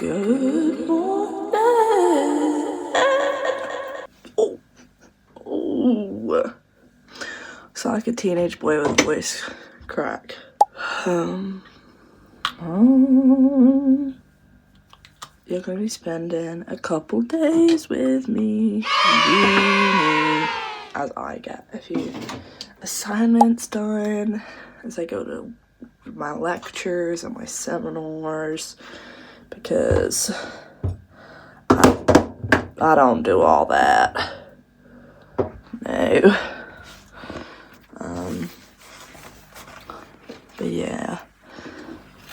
Good morning. Oh. Sound like a teenage boy with a voice crack. You're gonna be spending a couple days with me, as I get a few assignments done, as I go to my lectures and my seminars, because I don't do all that. No. But yeah,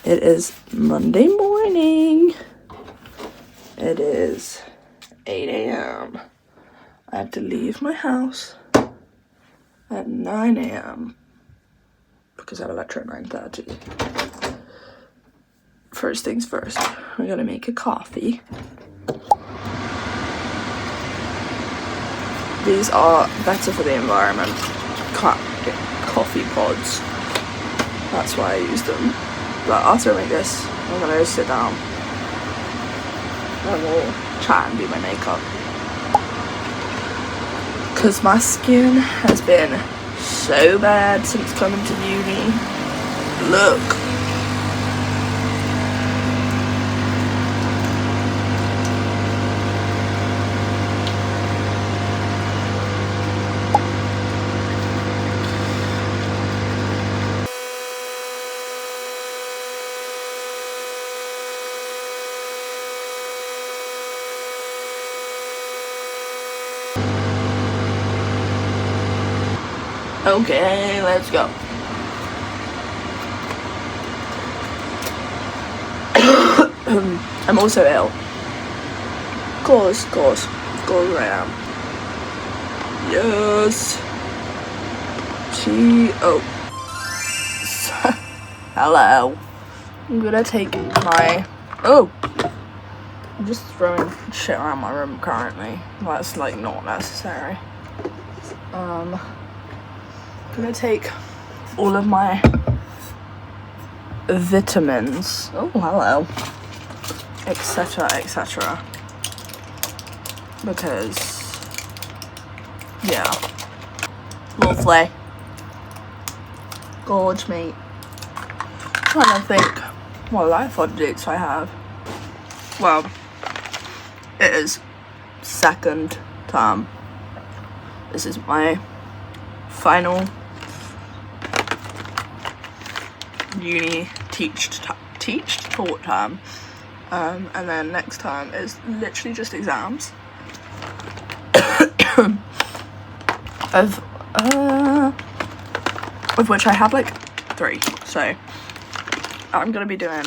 it is Monday morning. It is 8 a.m. I have to leave my house at 9 a.m. because I have a lecture at 9:30. First things first, we're gonna make a coffee. These are better for the environment. Coffee pods. That's why I use them. But after I make this, I'm gonna sit down and we'll chat and do my makeup. Because my skin has been so bad since coming to uni. Look. Okay, let's go. I'm also ill. Of course I am. Yes. Hello. I'm gonna take my... I'm just throwing shit around my room currently. That's like not necessary. I'm gonna take all of my vitamins. Oh, hello. Etc. Because, yeah. Lovely. Gorge, mate. Trying to think what life updates I have. Well, it is second term. This is my final uni taught term. And then next term is literally just exams. of which I have like 3. So I'm gonna be doing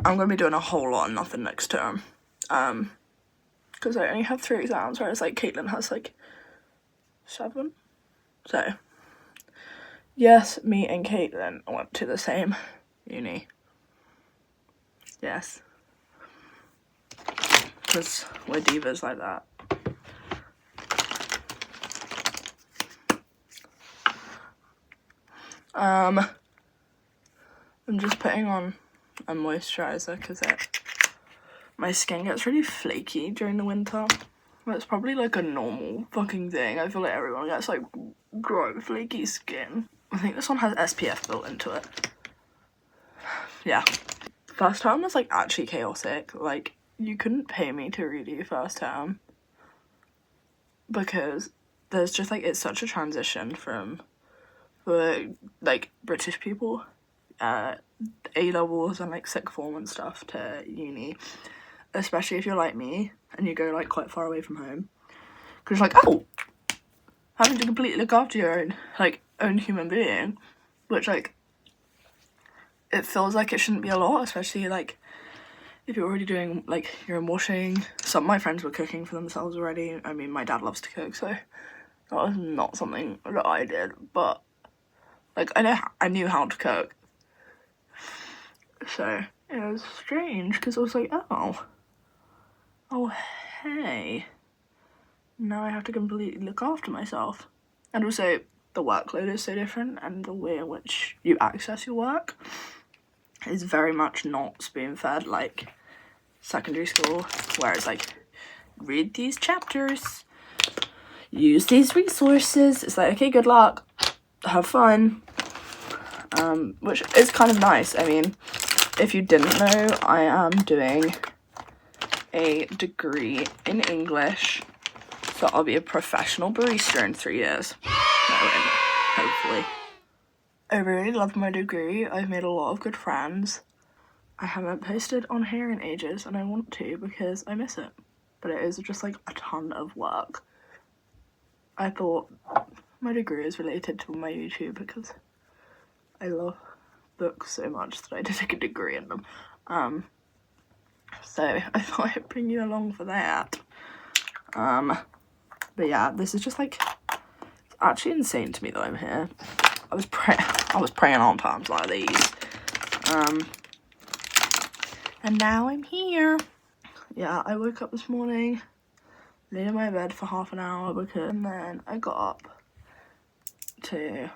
a whole lot of nothing next term. Because I only have 3 exams, whereas like Caitlin has like 7. So yes, me and Caitlin went to the same uni. Yes. Because we're divas like that. I'm just putting on a moisturizer because my skin gets really flaky during the winter. That's probably like a normal fucking thing. I feel like everyone gets like gross flaky skin. I think this one has SPF built into it. Yeah. First term was like actually chaotic. Like you couldn't pay me to redo first term because there's just like, it's such a transition from like British people, A-levels and like sixth form and stuff to uni, especially if you're like me and you go like quite far away from home, because like, oh, having to completely look after your own human being, which like it feels like it shouldn't be a lot, especially like if you're already doing like your own washing. Some of my friends were cooking for themselves already. I mean, my dad loves to cook, so that was not something that I did, but like I knew how to cook. So it was strange because I was like, oh hey, now I have to completely look after myself. And also the workload is so different, and the way in which you access your work. is very much not spoon-fed like secondary school, where it's like, read these chapters, use these resources. It's like, okay, good luck, have fun, which is kind of nice. I mean, if you didn't know, I am doing a degree in English, so I'll be a professional barista in 3 years. Hopefully. I really love my degree. I've made a lot of good friends. I haven't posted on here in ages, and I want to because I miss it. But it is just like a ton of work. I thought my degree is related to my YouTube because I love books so much that I did a degree in them. So I thought I'd bring you along for that. But yeah, this is just like, it's actually insane to me that I'm here. I was praying on times like these. And now I'm here. Yeah, I woke up this morning, laid in my bed for half an hour and then I got up to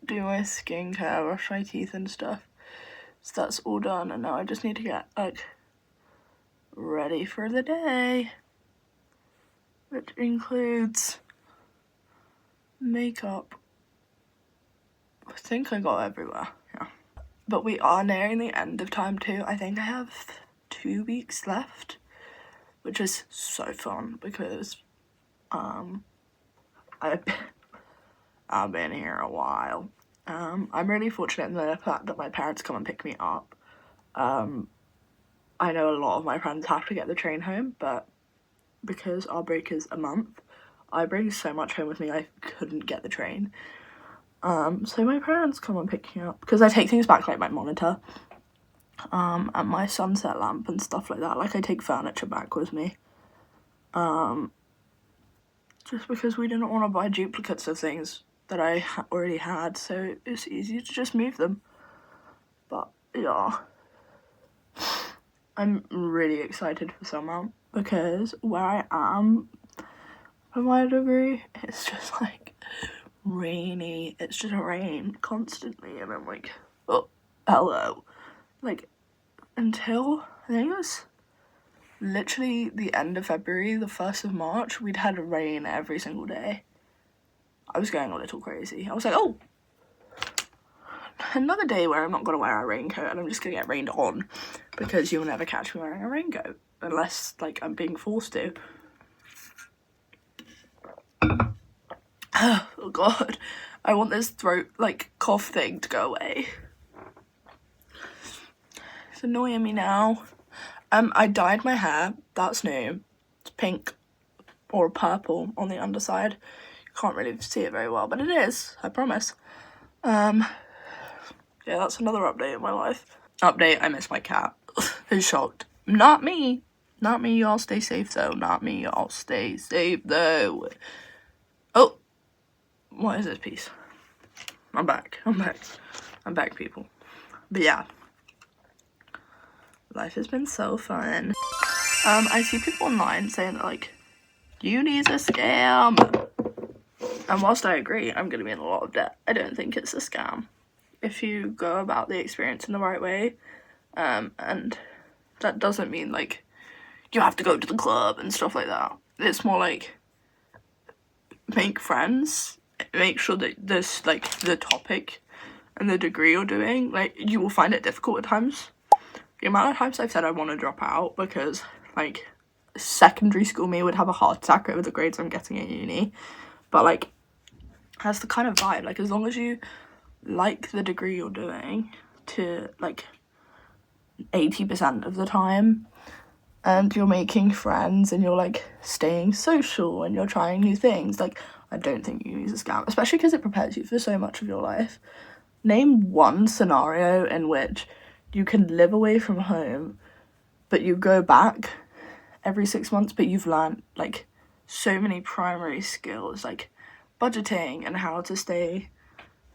do my skincare, brush my teeth and stuff. So that's all done, and now I just need to get like ready for the day, which includes makeup. I think I got everywhere, yeah. But we are nearing the end of time too. I think I have 2 weeks left, which is so fun because I've been here a while. I'm really fortunate in the fact that my parents come and pick me up. I know a lot of my friends have to get the train home, but because our break is a month, I bring so much home with me I couldn't get the train. So my parents come and pick me up because I take things back, like my monitor, and my sunset lamp and stuff like that. Like, I take furniture back with me. Just because we didn't want to buy duplicates of things that I already had, so it's easy to just move them. But yeah, I'm really excited for summer because where I am for my degree, it's just like rainy. It's just rain constantly, and I'm like, oh, hello. Like, until I think it was literally the end of February, the 1st of March, we'd had rain every single day. I was going a little crazy. I was like, oh, another day where I'm not going to wear a raincoat and I'm just going to get rained on, because you'll never catch me wearing a raincoat unless, like, I'm being forced to. Oh god, I want this throat, like, cough thing to go away. It's annoying me now. I dyed my hair. That's new. It's pink or purple on the underside. You can't really see it very well, but it is, I promise. Yeah, that's another update in my life. Update, I miss my cat. Who's shocked? Not me. Not me, y'all stay safe though. Not me, y'all stay safe though. Oh, what is this piece? I'm back, people. But yeah, life has been so fun. I see people online saying that, like, uni's a scam. And whilst I agree, I'm gonna be in a lot of debt, I don't think it's a scam if you go about the experience in the right way. And that doesn't mean, like, you have to go to the club and stuff like that. It's more like, make friends, make sure that this, like, the topic and the degree you're doing, like, you will find it difficult at times. The amount of times I've said I want to drop out because, like, secondary school me would have a heart attack over the grades I'm getting at uni. But, like, that's the kind of vibe. Like, as long as you like the degree you're doing to, like, 80% of the time, and you're making friends and you're, like, staying social and you're trying new things, like, I don't think uni's a scam, especially because it prepares you for so much of your life. Name one scenario in which you can live away from home, but you go back every 6 months, but you've learned, like, so many primary skills, like budgeting and how to stay,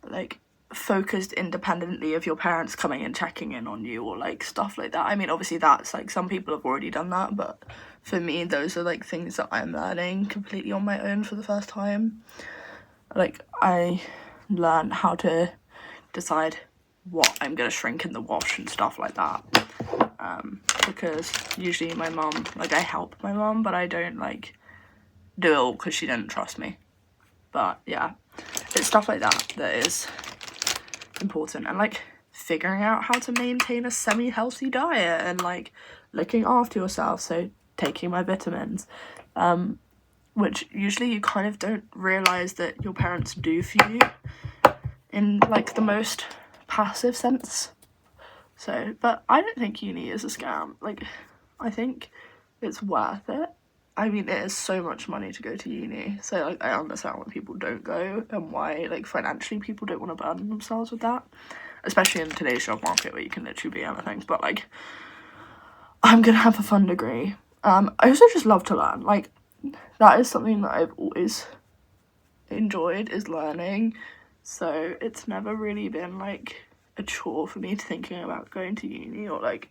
like, focused independently of your parents coming and checking in on you, or, like, stuff like that. I mean, obviously that's, like, some people have already done that, but for me, those are, like, things that I'm learning completely on my own for the first time. Like, I learned how to decide what I'm gonna shrink in the wash and stuff like that. Because usually my mum, like, I help my mum, but I don't, like, do it all because she didn't trust me. But yeah, it's stuff like that that is important, and like figuring out how to maintain a semi-healthy diet and like looking after yourself, so taking my vitamins, which usually you kind of don't realise that your parents do for you in like the most passive sense. So, but I don't think uni is a scam. Like, I think it's worth it. I mean, it is so much money to go to uni, so like I understand why people don't go and why like financially people don't want to burden themselves with that, especially in today's job market where you can literally be anything. But like, I'm gonna have a fun degree. I also just love to learn. Like, that is something that I've always enjoyed, is learning. So it's never really been like a chore for me thinking about going to uni or like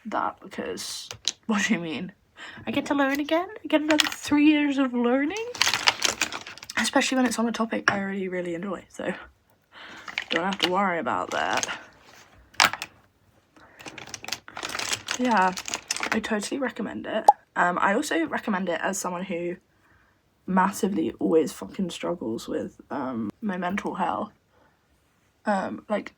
that, because what do you mean? I get to learn again? I get another 3 years of learning? Especially when it's on a topic I really, really enjoy, so don't have to worry about that. Yeah, I totally recommend it. I also recommend it as someone who massively always fucking struggles with my mental health. Like,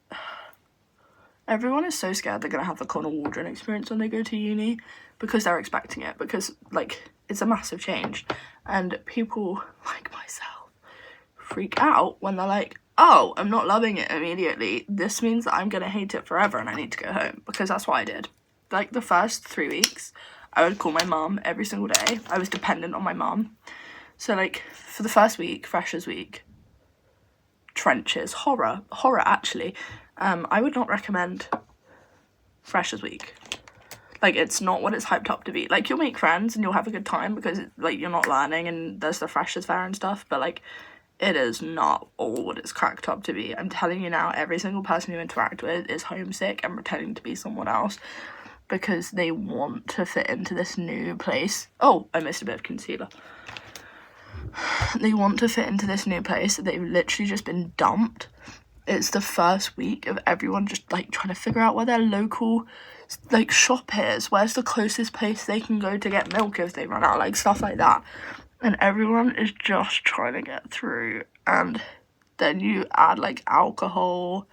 everyone is so scared they're gonna have the Connor Waldron experience when they go to uni, because they're expecting it, because like it's a massive change, and people like myself freak out when they're like, oh, I'm not loving it immediately, this means that I'm gonna hate it forever and I need to go home, because that's what I did. Like, the first 3 weeks I would call my mum every single day. I was dependent on my mum. So like for the first week, freshers week, trenches, horror actually. I would not recommend freshers week. Like, it's not what it's hyped up to be. Like, you'll make friends and you'll have a good time because like you're not learning and there's the freshers fair and stuff, but like it is not all what it's cracked up to be. I'm telling you now, every single person you interact with is homesick and pretending to be someone else because they want to fit into this new place. Oh, I missed a bit of concealer. They want to fit into this new place. They've literally just been dumped. It's the first week of everyone just like trying to figure out where their local like shop is, where's the closest place they can go to get milk if they run out, like stuff like that. And everyone is just trying to get through, and then you add like alcohol,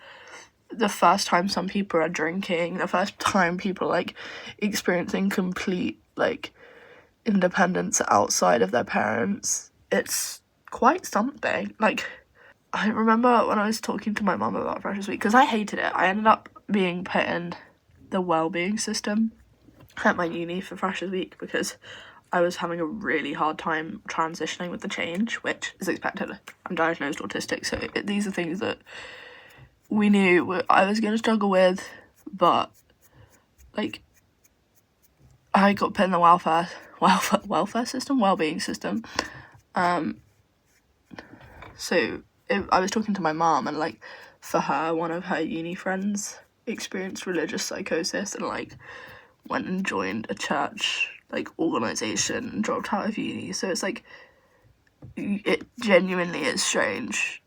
the first time some people are drinking, the first time people like experiencing complete like independence outside of their parents. It's quite something. Like, I remember when I was talking to my mum about Freshers Week, because I hated it. I ended up being put in the wellbeing system at my uni for Freshers Week because I was having a really hard time transitioning with the change, which is expected. I'm diagnosed autistic, so these are things that we knew I was going to struggle with, but like, I got put in the welfare system, wellbeing system. So I was talking to my mum, and like for her, one of her uni friends experienced religious psychosis and like went and joined a church like organisation and dropped out of uni. So it's like, it genuinely is strange.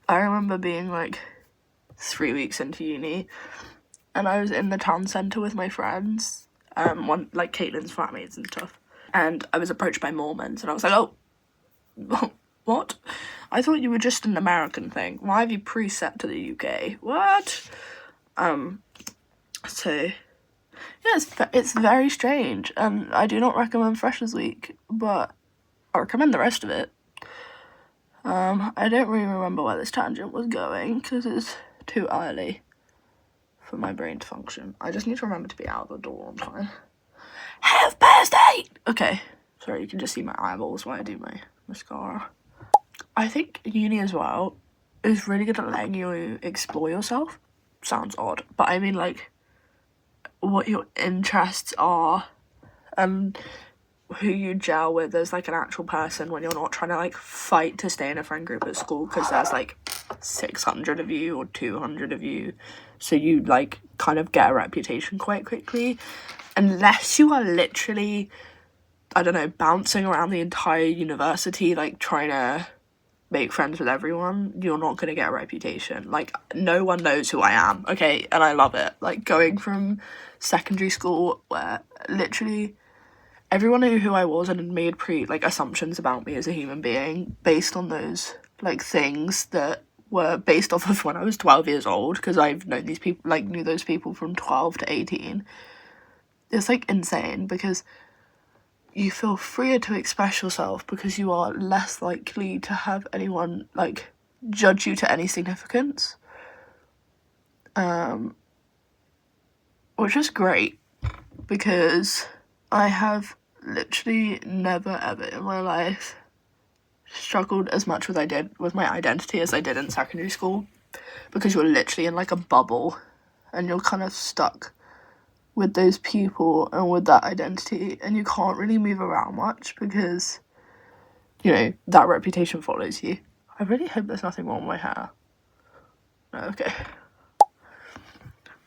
I remember being like 3 weeks into uni and I was in the town centre with my friends, one like Caitlin's flatmates and stuff, and I was approached by Mormons and I was like, oh, what? I thought you were just an American thing. Why have you preset to the UK? What? So yeah, it's very strange, and I do not recommend Freshers Week, but I recommend the rest of it. I don't really remember where this tangent was going because it's too early for my brain to function. I just need to remember to be out of the door on time. 8:30! Okay, sorry, you can just see my eyeballs while I do my mascara. I think uni as well is really good at letting you explore yourself. Sounds odd, but I mean like what your interests are and who you gel with as like an actual person when you're not trying to like fight to stay in a friend group at school because there's like 600 of you or 200 of you, so you like kind of get a reputation quite quickly, unless you are literally, I don't know, bouncing around the entire university like trying to make friends with everyone, you're not going to get a reputation. Like, no one knows who I am, okay? And I love it. Like, going from secondary school where literally everyone knew who I was and made assumptions about me as a human being based on those, like, things that were based off of when I was 12 years old, because I've known these people, like, knew those people from 12 to 18. It's, like, insane, because you feel freer to express yourself because you are less likely to have anyone, like, judge you to any significance. Which is great, because I have literally never ever in my life struggled as much with my identity as I did in secondary school, because you're literally in, like, a bubble and you're kind of stuck with those people and with that identity, and you can't really move around much because, you know, that reputation follows you. I really hope there's nothing wrong with my hair. No, okay.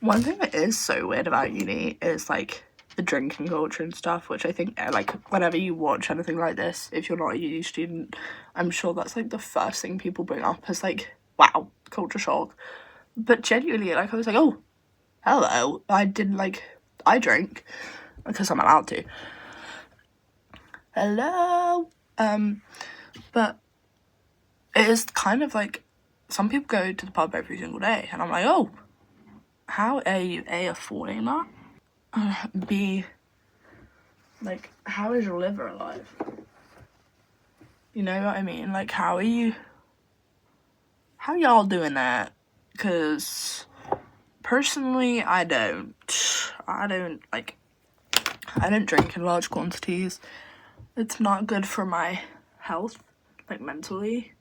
One thing that is so weird about uni is, like, the drinking culture and stuff, which I think, like, whenever you watch anything like this, if you're not a uni student, I'm sure that's, like, the first thing people bring up is, like, wow, culture shock. But genuinely, like, I was like, oh, hello, I drink because I'm allowed to. Hello. But it is kind of like, some people go to the pub every single day, and I'm like, oh, how are you A, affording that? B, like, how is your liver alive? You know what I mean? Like, how y'all doing that? Because personally, I don't drink in large quantities. It's not good for my health, like, mentally,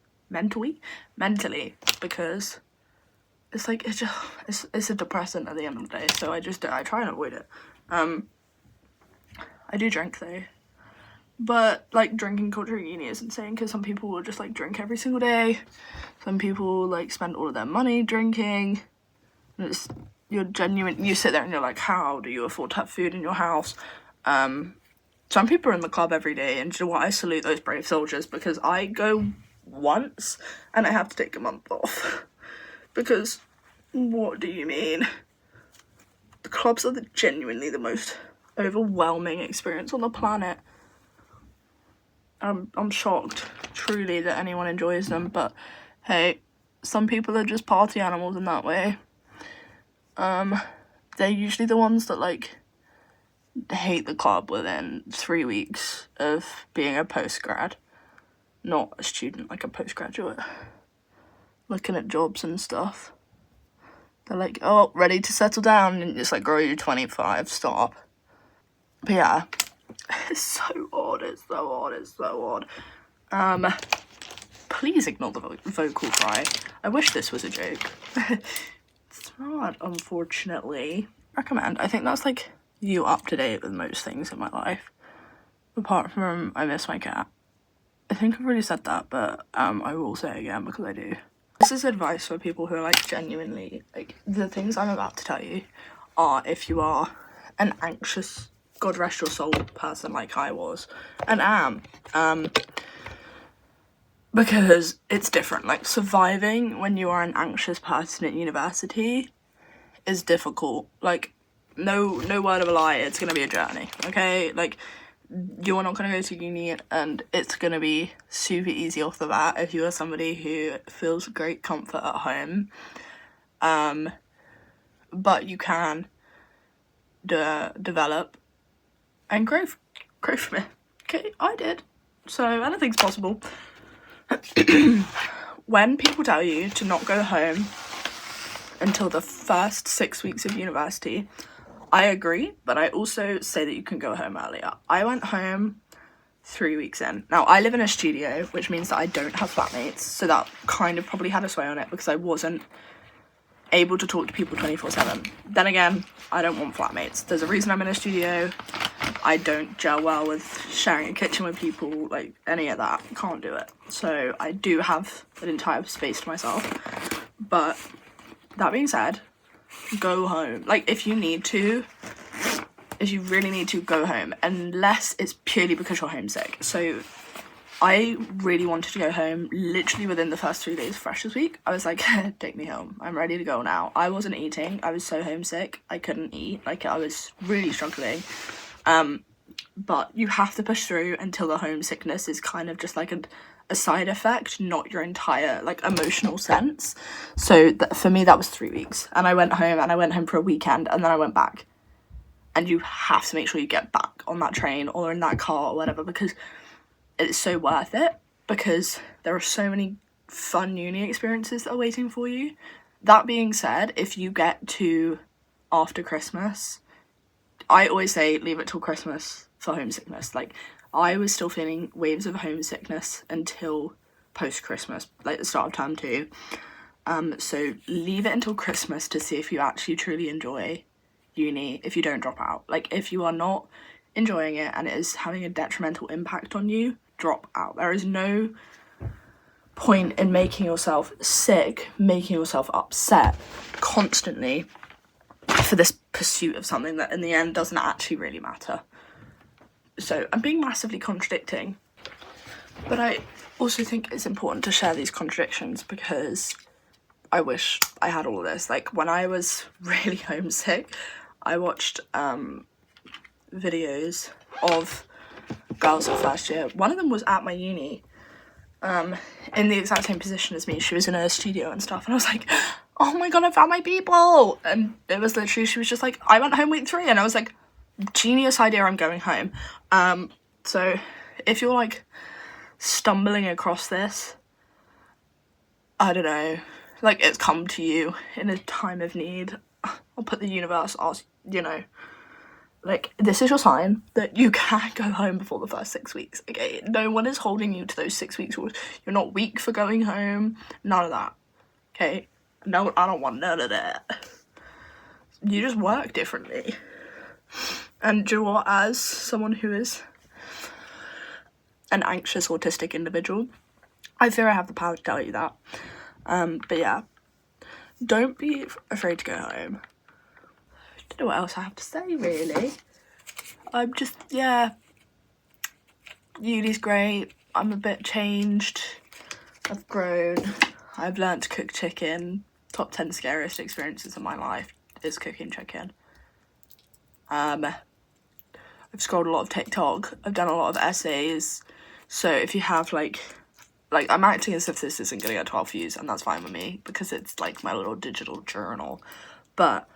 because it's like, it's a depressant at the end of the day, so I try and avoid it. I do drink though, but, like, drinking culture at uni is insane, because some people will just, like, drink every single day. Some people, like, spend all of their money drinking. And you sit there and you're like, how do you afford to have food in your house? Some people are in the club every day, and do you know what? I salute those brave soldiers, because I go once and I have to take a month off. Because, what do you mean? The clubs are genuinely the most overwhelming experience on the planet. I'm shocked, truly, that anyone enjoys them, but hey, some people are just party animals in that way. They're usually the ones that, like, hate the club within 3 weeks of being a postgrad. Not a student, like a postgraduate. Looking at jobs and stuff. They're like, oh, ready to settle down, and it's like, girl, you're 25, stop. But yeah, it's so odd, it's so odd. Please ignore the vocal fry. I wish this was a joke. It's not, unfortunately. Recommend. I think that's, like, you up to date with most things in my life. Apart from, I miss my cat. I think I've already said that, but I will say it again because I do. This is advice for people who are, like, genuinely, like, the things I'm about to tell you are if you are an anxious, God rest your soul, person like I was and am. Because it's different. Like, surviving when you are an anxious person at university is difficult. Like, no word of a lie, it's gonna be a journey, okay? Like, you're not gonna go to uni and it's gonna be super easy off the bat if you are somebody who feels great comfort at home. But you can develop and grow from it. Okay, I did. So anything's possible. When people tell you to not go home until the first 6 weeks of university, I agree, but I also say that you can go home earlier. I went home 3 weeks in. Now, I live in a studio, which means that I don't have flatmates, so that kind of probably had a sway on it because I wasn't able to talk to people 24/7. Then again, I don't want flatmates. There's a reason I'm in a studio. I don't gel well with sharing a kitchen with people, like, any of that. Can't do it. So I do have an entire space to myself. But that being said, go home. Like, if you really need to, go home. Unless it's purely because you're homesick. So I really wanted to go home literally within the first 3 days of Freshers Week. I was like, take me home. I'm ready to go now. I wasn't eating. I was so homesick. I couldn't eat. Like, I was really struggling. But you have to push through until the homesickness is kind of just like a side effect, not your entire, like, emotional sense. So for me, that was 3 weeks. And I went home for a weekend, and then I went back. And you have to make sure you get back on that train or in that car or whatever, because it's so worth it, because there are so many fun uni experiences that are waiting for you. That being said, if you get to after Christmas, I always say leave it till Christmas for homesickness. Like, I was still feeling waves of homesickness until post-Christmas, like the start of term 2. So leave it until Christmas to see if you actually truly enjoy uni, if you don't drop out. Like, if you are not enjoying it and it is having a detrimental impact on you, drop out. There is no point in making yourself sick, making yourself upset constantly for this pursuit of something that in the end doesn't actually really matter. So I'm being massively contradicting, but I also think it's important to share these contradictions, because I wish I had all of this. Like, when I was really homesick, I watched videos of girls at first year. One of them was at my uni, in the exact same position as me. She was in a studio and stuff, and I was like, oh my god, I found my people. And it was literally, she was just like, I went home week 3, and I was like, genius idea, I'm going home. So if you're like stumbling across this, I don't know, like, it's come to you in a time of need, I'll put the universe, you know, like, this is your sign that you can't go home before the first 6 weeks, okay? No one is holding you to those 6 weeks. You're not weak for going home. None of that, okay? No, I don't want none of that. You just work differently. And do you know what? As someone who is an anxious autistic individual, I fear I have the power to tell you that. But yeah, don't be afraid to go home. I don't know what else I have to say, really. I'm just, yeah, uni's great. I'm a bit changed. I've grown. I've learnt to cook chicken. Top 10 scariest experiences of my life is cooking chicken. I've scrolled a lot of TikTok. I've done a lot of essays. So if you have like I'm acting as if this isn't gonna get 12 views, and that's fine with me, because it's like my little digital journal. But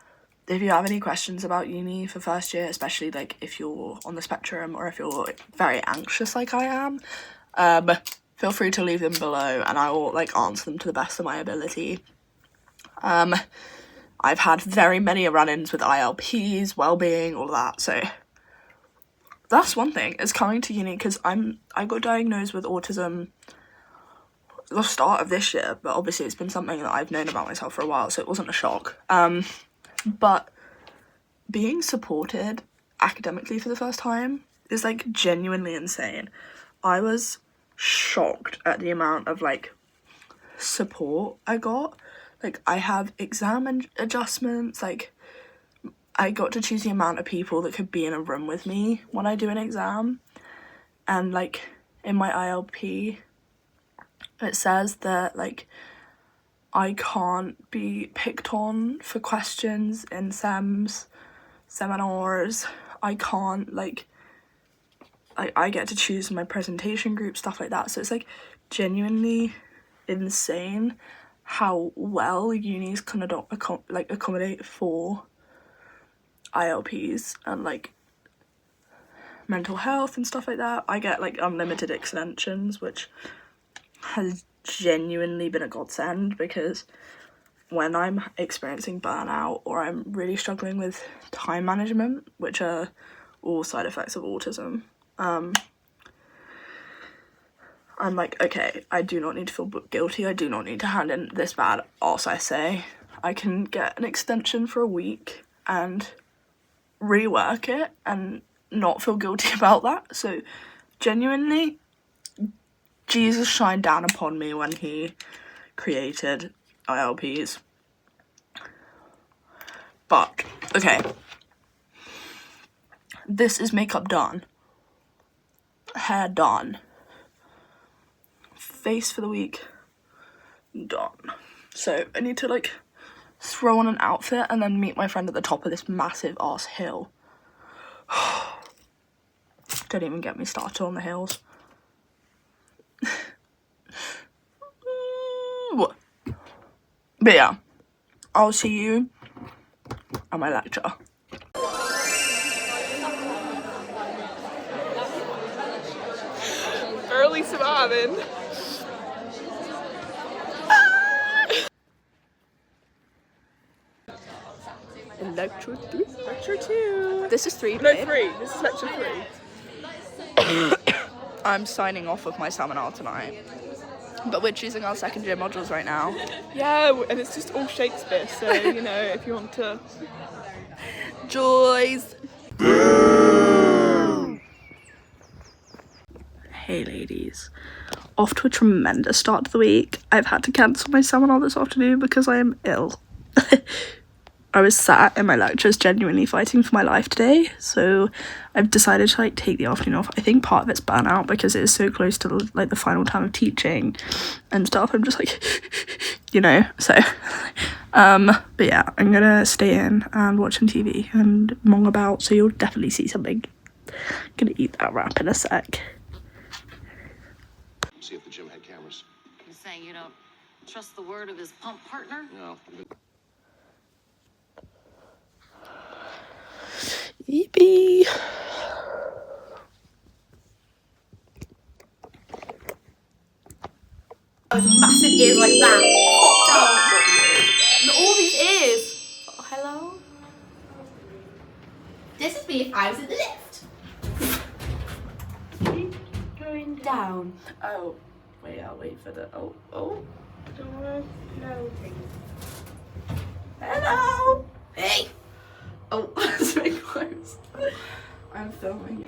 if you have any questions about uni for first year, especially like if you're on the spectrum or if you're very anxious like I am, feel free to leave them below, and I will like answer them to the best of my ability. I've had very many run-ins with ILPs, well-being, all that, so that's one thing, is coming to uni, because I got diagnosed with autism the start of this year, but obviously it's been something that I've known about myself for a while, so it wasn't a shock. But being supported academically for the first time is like genuinely insane. I was shocked at the amount of like support I got. Like, I have exam adjustments, like I got to choose the amount of people that could be in a room with me when I do an exam. And like in my ILP, it says that like I can't be picked on for questions in seminars. I can't, like, I get to choose my presentation group, stuff like that. So it's like genuinely insane how well unis can accommodate for ILPs and like mental health and stuff like that. I get like unlimited extensions, which has genuinely been a godsend, because when I'm experiencing burnout or I'm really struggling with time management, which are all side effects of autism, I'm like, okay, I do not need to feel guilty. I do not need to hand in this bad arse essay. I can get an extension for a week and rework it and not feel guilty about that. So genuinely, Jesus shined down upon me when he created ILPs. But, okay. This is makeup done. Hair done. face for the week done. So I need to like throw on an outfit and then meet my friend at the top of this massive ass hill. Don't even get me started on the hills. But yeah, I'll see you at my lecture. Early surviving. Lecture 3. Lecture 2. This is 3. No, 3. This is lecture 3. I'm signing off of my seminar tonight. But we're choosing our second year modules right now. Yeah, and it's just all Shakespeare, so, you know, if you want to... Joys! Hey ladies. Off to a tremendous start to the week. I've had to cancel my seminar this afternoon because I am ill. I was sat in my lectures genuinely fighting for my life today, so I've decided to like take the afternoon off. I think part of it's burnout because it is so close to like the final time of teaching and stuff. I'm just like, you know, so but yeah, I'm gonna stay in and watch some TV and mong about, so you'll definitely see something. Gonna eat that wrap in a sec. See if the gym had cameras. You're saying you don't trust the word of his pump partner? No. Yippee! Massive ears like that. Popped out. All these ears. Oh, hello? This is me if I was in the lift. Going down. Oh, wait, I'll wait for the, oh. Doors closing. Hello! Hey. Oh, that's very close. I'm filming.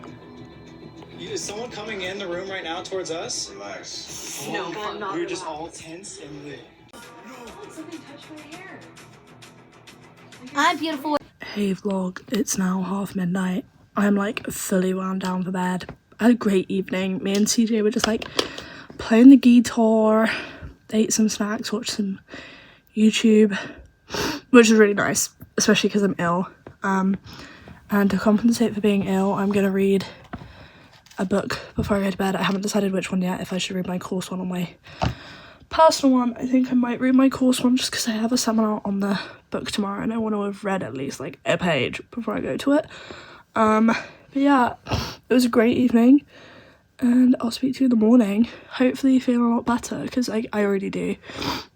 Is someone coming in the room right now towards us? Relax. No, I'm not. We were just all tense and lit. I'm beautiful. Hey vlog, it's now midnight. I'm like fully wound down for bed. I had a great evening. Me and CJ were just like playing the guitar, ate some snacks, watched some YouTube, which is really nice, especially because I'm ill. And to compensate for being ill, I'm gonna read a book before I go to bed. I haven't decided which one yet, if I should read my course one or my personal one. I think I might read my course one just because I have a seminar on the book tomorrow and I want to have read at least like a page before I go to it. But yeah, it was a great evening and I'll speak to you in the morning. Hopefully feeling a lot better because I already do.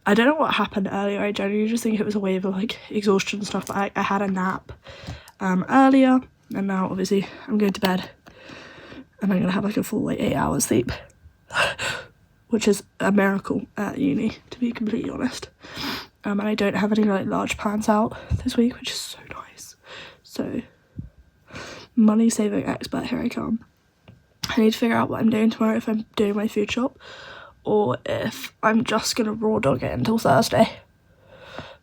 I don't know what happened earlier. I genuinely just think it was a wave of like exhaustion and stuff, but I had a nap earlier and now obviously I'm going to bed and I'm gonna have like a full like 8 hours sleep, which is a miracle at uni, to be completely honest. And I don't have any like large plans out this week, which is so nice. So money saving expert, here I come. I need to figure out what I'm doing tomorrow, if I'm doing my food shop or if I'm just gonna raw dog it until Thursday.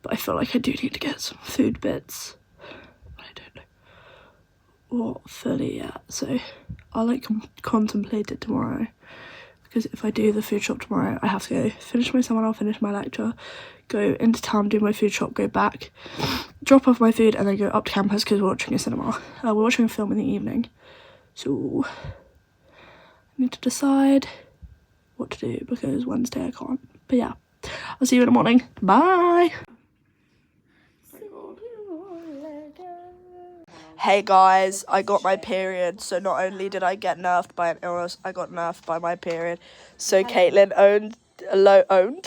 But I feel like I do need to get some food bits. I don't know what fully yet, so I'll like contemplate it tomorrow. Because if I do the food shop tomorrow, I have to go finish my seminar, finish my lecture, go into town, do my food shop, go back, drop off my food, and then go up to campus because we're watching a cinema. We're watching a film in the evening. So I need to decide what to do because Wednesday I can't. But yeah, I'll see you in the morning. Bye! Hey guys, I got my period, so not only did I get nerfed by an illness, I got nerfed by my period. So Caitlin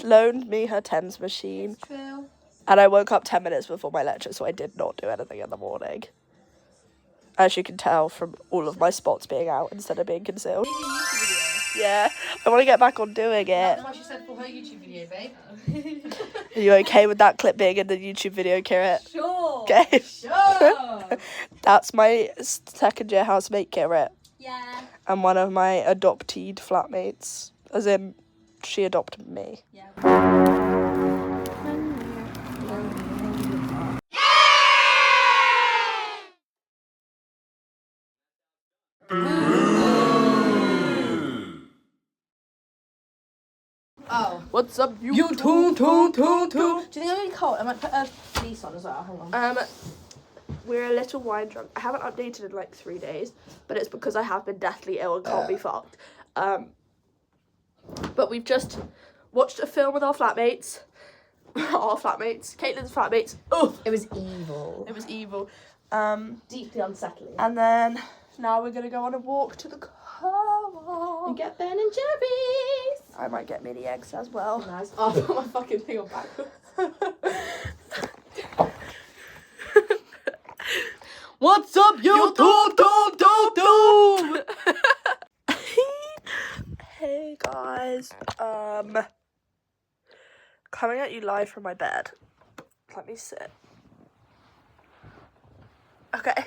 loaned me her TENS machine. True. And I woke up 10 minutes before my lecture, so I did not do anything in the morning. As you can tell from all of my spots being out instead of being concealed. Yeah, I want to get back on doing it. That's why she said for her YouTube video, babe. Are you okay with that clip being in the YouTube video, Kirit? Sure. Okay. Sure. That's my second year housemate, Kirit. Yeah. And one of my adopted flatmates. As in, she adopted me. Yeah. What's up, Do you think I'm gonna be cold? I might put a fleece on as well. Hang on. We're a little wine drunk. I haven't updated in like 3 days, but it's because I have been deathly ill and can't be fucked. But we've just watched a film with our flatmates. Caitlin's flatmates. Oh, It was evil. it was evil. Deeply unsettling. And then now we're gonna go on a walk to the car. And get Ben and Jerry's. I might get mini eggs as well. Nice. Oh, I put my fucking thing on backwards. What's up, YouTube? Hey guys, coming at you live from my bed. Let me sit. Okay,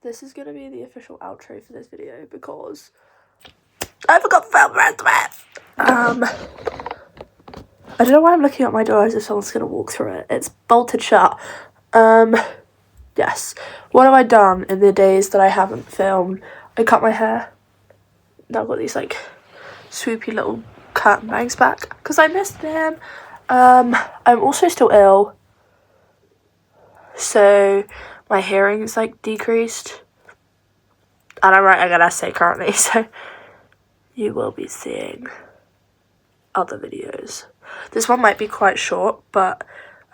this is gonna be the official outro for this video because I forgot to film the rest of it. I don't know why I'm looking at my door as if someone's gonna walk through it. It's bolted shut. Yes. What have I done in the days that I haven't filmed? I cut my hair. Now I've got these like swoopy little curtain bangs back because I missed them. I'm also still ill, so my hearing is like decreased, and I'm writing an essay currently, so you will be seeing other videos. This one might be quite short, but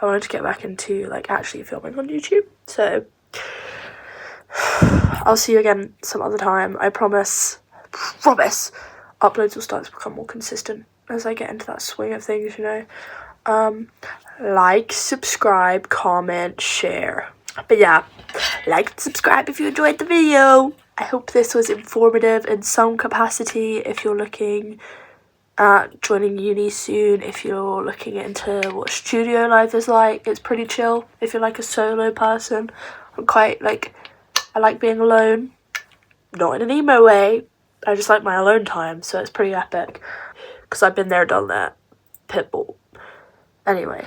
I wanted to get back into like actually filming on YouTube, so I'll see you again some other time. I promise uploads will start to become more consistent as I get into that swing of things, you know. Like, subscribe, comment, share. But yeah, like and subscribe if you enjoyed the video. I hope this was informative in some capacity if you're looking at joining uni soon, if you're looking into what studio life is like. It's pretty chill if you're like a solo person. I like being alone, not in an emo way. I just like my alone time, so it's pretty epic because I've been there, done that. Pitbull. Anyway,